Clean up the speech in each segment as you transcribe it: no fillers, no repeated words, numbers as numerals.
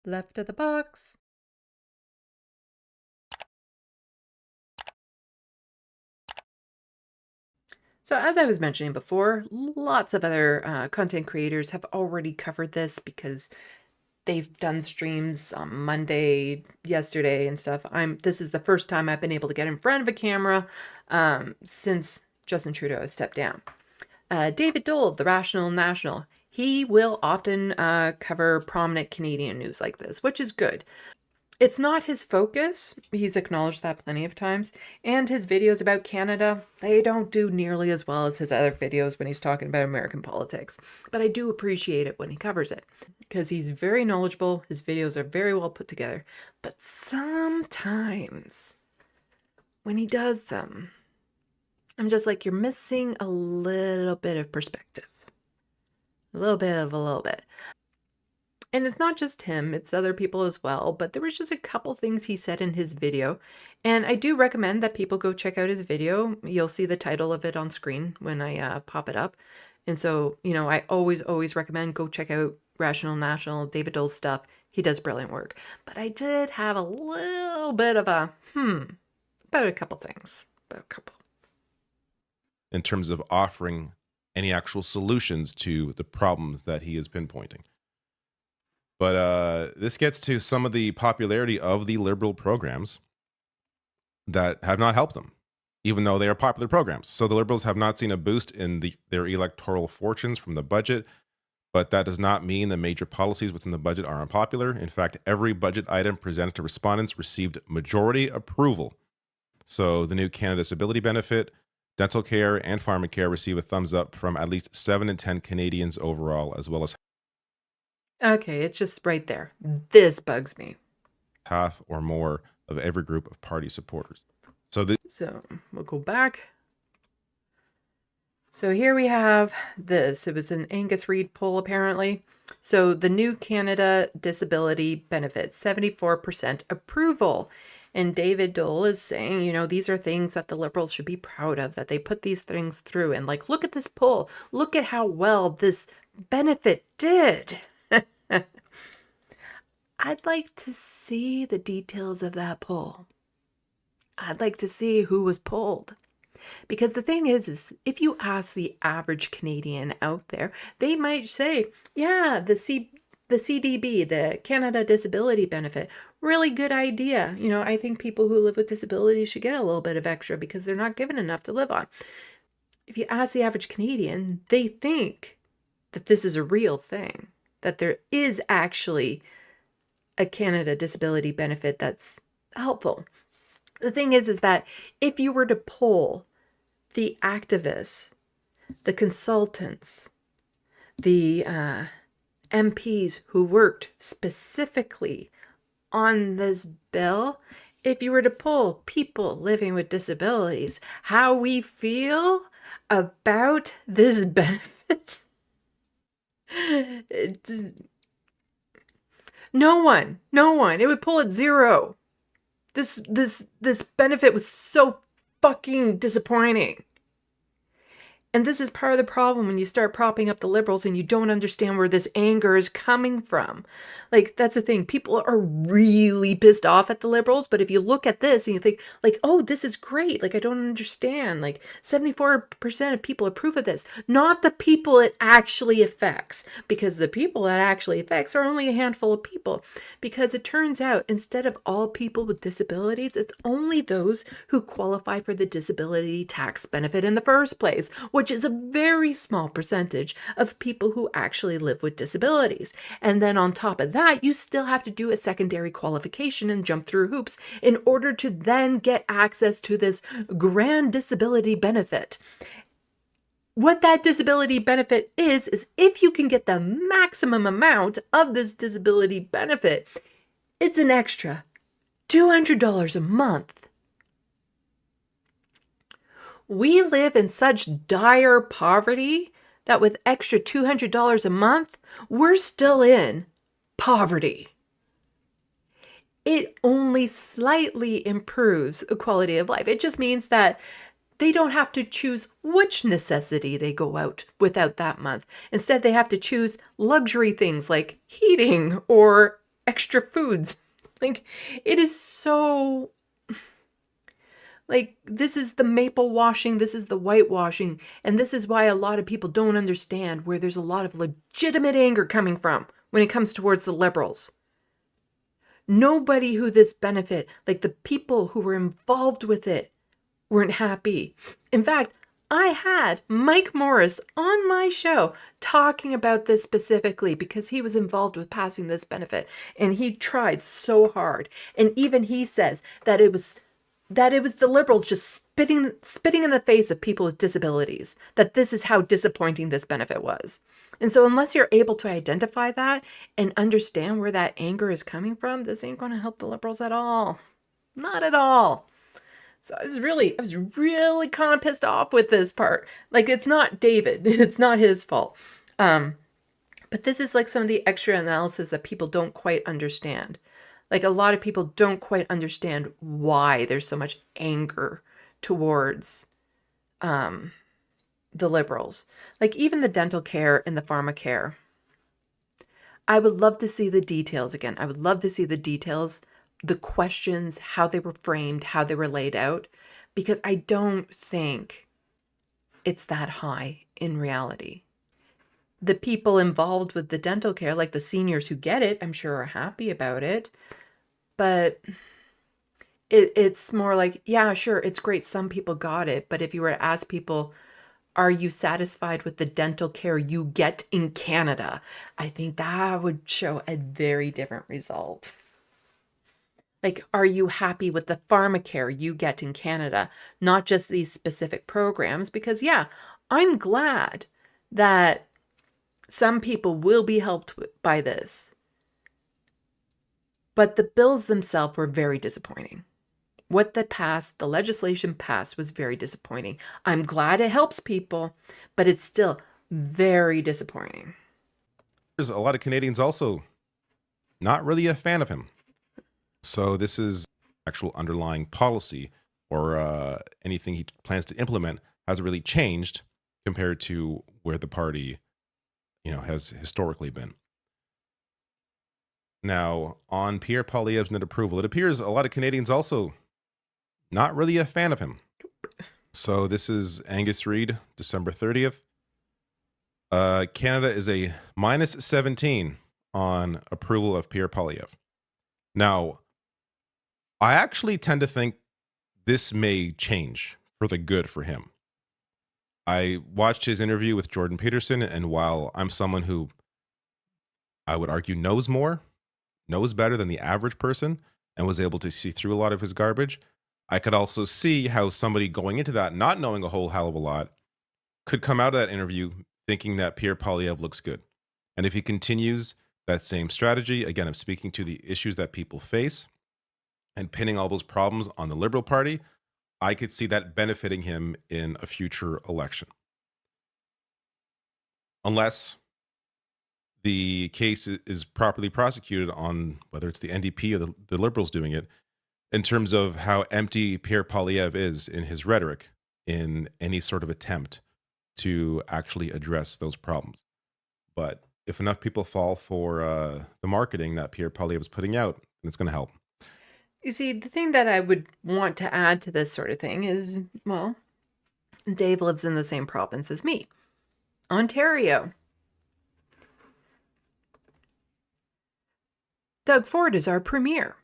Left of the box. So as I was mentioning before, lots of other content creators have already covered this because they've done streams on Monday, yesterday, and stuff. This is the first time I've been able to get in front of a camera since Justin Trudeau has stepped down. David Dole of the Rational National, he will often cover prominent Canadian news like this, which is good. It's not his focus. He's acknowledged that plenty of times. And his videos about Canada, they don't do nearly as well as his other videos when he's talking about American politics. But I do appreciate it when he covers it because he's very knowledgeable. His videos are very well put together. But sometimes when he does them, I'm just like, you're missing a little bit of perspective. A little bit. And it's not just him, it's other people as well, but there was just a couple things he said in his video. And I do recommend that people go check out his video. You'll see the title of it on screen when I pop it up. And so, I always recommend go check out Rational National, David Dole's stuff. He does brilliant work. But I did have a little bit of a, about a couple things. About a couple. In terms of offering any actual solutions to the problems that he is pinpointing. But this gets to some of the popularity of the liberal programs that have not helped them, even though they are popular programs. So the Liberals have not seen a boost in their electoral fortunes from the budget, but that does not mean the major policies within the budget are unpopular. In fact, every budget item presented to respondents received majority approval. So the new Canada Disability Benefit, dental care, and pharmacare receive a thumbs up from at least 7 in 10 Canadians overall, as well as Okay, it's just right there. This bugs me. half or more of every group of party supporters. So we'll go back. So here we have this. It was an Angus Reid poll, apparently. So the new Canada Disability Benefit, 74% approval. And David Dole is saying, these are things that the Liberals should be proud of, that they put these things through. And look at this poll. Look at how well this benefit did. I'd like to see the details of that poll. I'd like to see who was polled. Because the thing is if you ask the average Canadian out there, they might say, yeah, the CDB, the Canada Disability Benefit, really good idea. I think people who live with disabilities should get a little bit of extra because they're not given enough to live on. If you ask the average Canadian, they think that this is a real thing, that there is actually a Canada Disability Benefit that's helpful. The thing is that if you were to poll the activists, the consultants, the MPs who worked specifically on this bill, if you were to poll people living with disabilities, how we feel about this benefit, no one, it would pull at zero. This benefit was so fucking disappointing. And this is part of the problem when you start propping up the Liberals and you don't understand where this anger is coming from. That's the thing. People are really pissed off at the Liberals, but if you look at this and you think, oh, this is great. I don't understand. 74% of people approve of this. Not the people it actually affects, because the people that actually affects are only a handful of people. Because it turns out, instead of all people with disabilities, it's only those who qualify for the disability tax benefit in the first place, which is a very small percentage of people who actually live with disabilities. And then on top of that, you still have to do a secondary qualification and jump through hoops in order to then get access to this grand disability benefit. What that disability benefit is if you can get the maximum amount of this disability benefit, it's an extra $200 a month. We live in such dire poverty that with extra $200 a month, we're still in poverty. It only slightly improves the quality of life. It just means that they don't have to choose which necessity they go out without that month. Instead, they have to choose luxury things like heating or extra foods. Like, it is so, like, this is the maple washing, this is the whitewashing, and this is why a lot of people don't understand where there's a lot of legitimate anger coming from when it comes towards the Liberals. Nobody who this benefit, like the people who were involved with it, weren't happy. In fact, I had Mike Morris on my show talking about this specifically because he was involved with passing this benefit, and he tried so hard. And even he says that it was the Liberals just spitting in the face of people with disabilities, that this is how disappointing this benefit was. And so unless you're able to identify that and understand where that anger is coming from, this ain't going to help the Liberals at all. Not at all. So I was really kind of pissed off with this part. Like, it's not David. It's not his fault. But this is like some of the extra analysis that people don't quite understand. Like, a lot of people don't quite understand why there's so much anger towards the Liberals. Like, even the dental care and the pharmacare. I would love to see the details again. I would love to see the details, the questions, how they were framed, how they were laid out, because I don't think it's that high in reality. The people involved with the dental care, like the seniors who get it, I'm sure are happy about it. But it's more like, yeah, sure, it's great. Some people got it. But if you were to ask people, are you satisfied with the dental care you get in Canada? I think that would show a very different result. Like, are you happy with the pharmacare you get in Canada? Not just these specific programs, because yeah, I'm glad that some people will be helped by this. But the bills themselves were very disappointing. What the legislation passed was very disappointing. I'm glad it helps people, but it's still very disappointing. There's a lot of Canadians also not really a fan of him. So this is actual underlying policy or anything he plans to implement hasn't really changed compared to where the party, has historically been. Now, on Pierre Poilievre's net approval, it appears a lot of Canadians also not really a fan of him. So this is Angus Reid, December 30th. Canada is a minus 17 on approval of Pierre Poilievre. Now, I actually tend to think this may change for the good for him. I watched his interview with Jordan Peterson, and while I'm someone who I would argue knows better than the average person, and was able to see through a lot of his garbage, I could also see how somebody going into that, not knowing a whole hell of a lot, could come out of that interview thinking that Pierre Poilievre looks good. And if he continues that same strategy, again, of speaking to the issues that people face, and pinning all those problems on the Liberal Party, I could see that benefiting him in a future election. Unless the case is properly prosecuted on whether it's the NDP or the Liberals doing it, in terms of how empty Pierre Poilievre is in his rhetoric in any sort of attempt to actually address those problems. But if enough people fall for the marketing that Pierre Poilievre is putting out, then it's going to help. You see, the thing that I would want to add to this sort of thing is, well, Dave lives in the same province as me, Ontario. Doug Ford is our premier.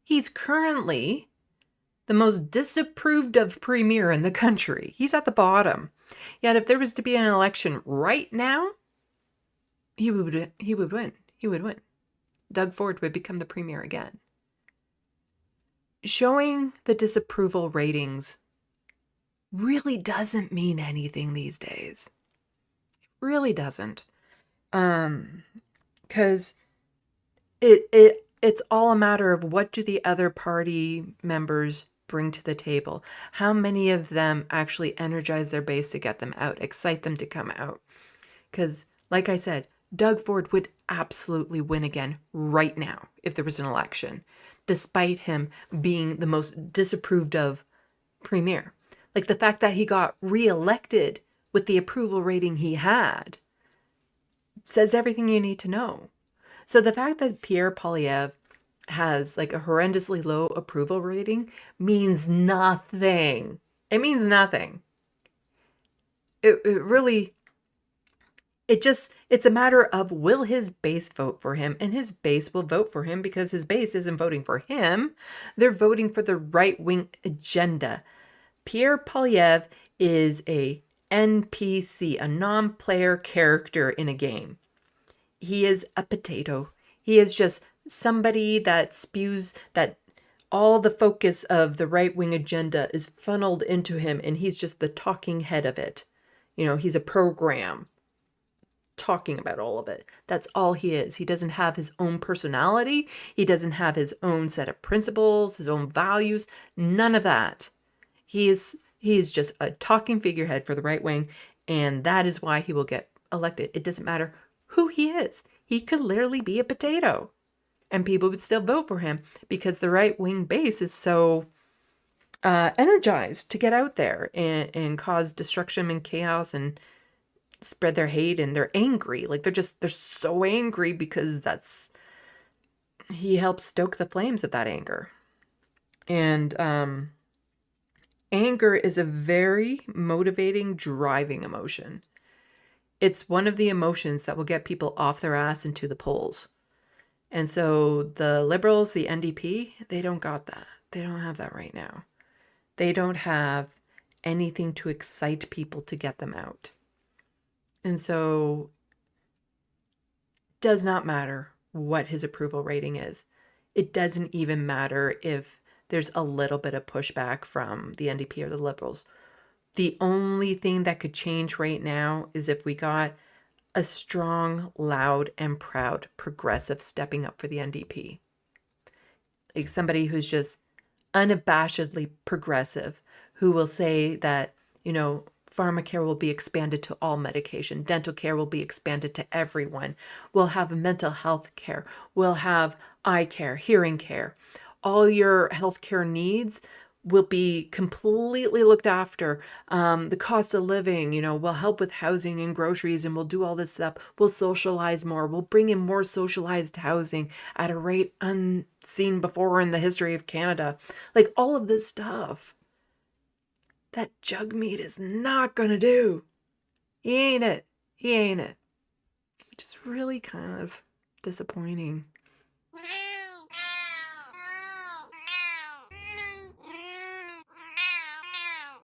He's currently the most disapproved of premier in the country. He's at the bottom. Yet if there was to be an election right now, he would win. He would win. Doug Ford would become the premier again. Showing the disapproval ratings really doesn't mean anything these days. It really doesn't. Because it's all a matter of what do the other party members bring to the table. How many of them actually energize their base to get them out, excite them to come out. Because, like I said, Doug Ford would absolutely win again right now if there was an election, despite him being the most disapproved of premier. Like, the fact that he got reelected with the approval rating he had says everything you need to know. So the fact that Pierre Poilievre has like a horrendously low approval rating means nothing. It means nothing. It really, it's a matter of, will his base vote for him? And his base will vote for him because his base isn't voting for him. They're voting for the right-wing agenda. Pierre Poilievre is a NPC, a non-player character in a game. He is a potato. He is just somebody that spews, that all the focus of the right-wing agenda is funneled into him, and he's just the talking head of it. He's a program talking about all of it. That's all he is. He doesn't have his own personality. He doesn't have his own set of principles, his own values, none of that. He is just a talking figurehead for the right wing, and that is why he will get elected. It doesn't matter who he is. He could literally be a potato, and people would still vote for him because the right wing base is so energized to get out there and cause destruction and chaos and spread their hate, and they're angry. Like they're so angry because he helps stoke the flames of that anger. And anger is a very motivating, driving emotion. It's one of the emotions that will get people off their ass into the polls. And so the Liberals, the NDP, they don't got that. They don't have that right now. They don't have anything to excite people to get them out. And so it does not matter what his approval rating is. It doesn't even matter if there's a little bit of pushback from the NDP or the Liberals. The only thing that could change right now is if we got a strong, loud, and proud progressive stepping up for the NDP. Like somebody who's just unabashedly progressive, who will say that, pharmacare will be expanded to all medication. Dental care will be expanded to everyone. We'll have mental health care. We'll have eye care, hearing care. All your healthcare needs will be completely looked after. The cost of living, we'll help with housing and groceries, and we'll do all this stuff. We'll socialize more. We'll bring in more socialized housing at a rate unseen before in the history of Canada. Like all of this stuff that Jugmeat is not going to do. He ain't it. Which is really kind of disappointing.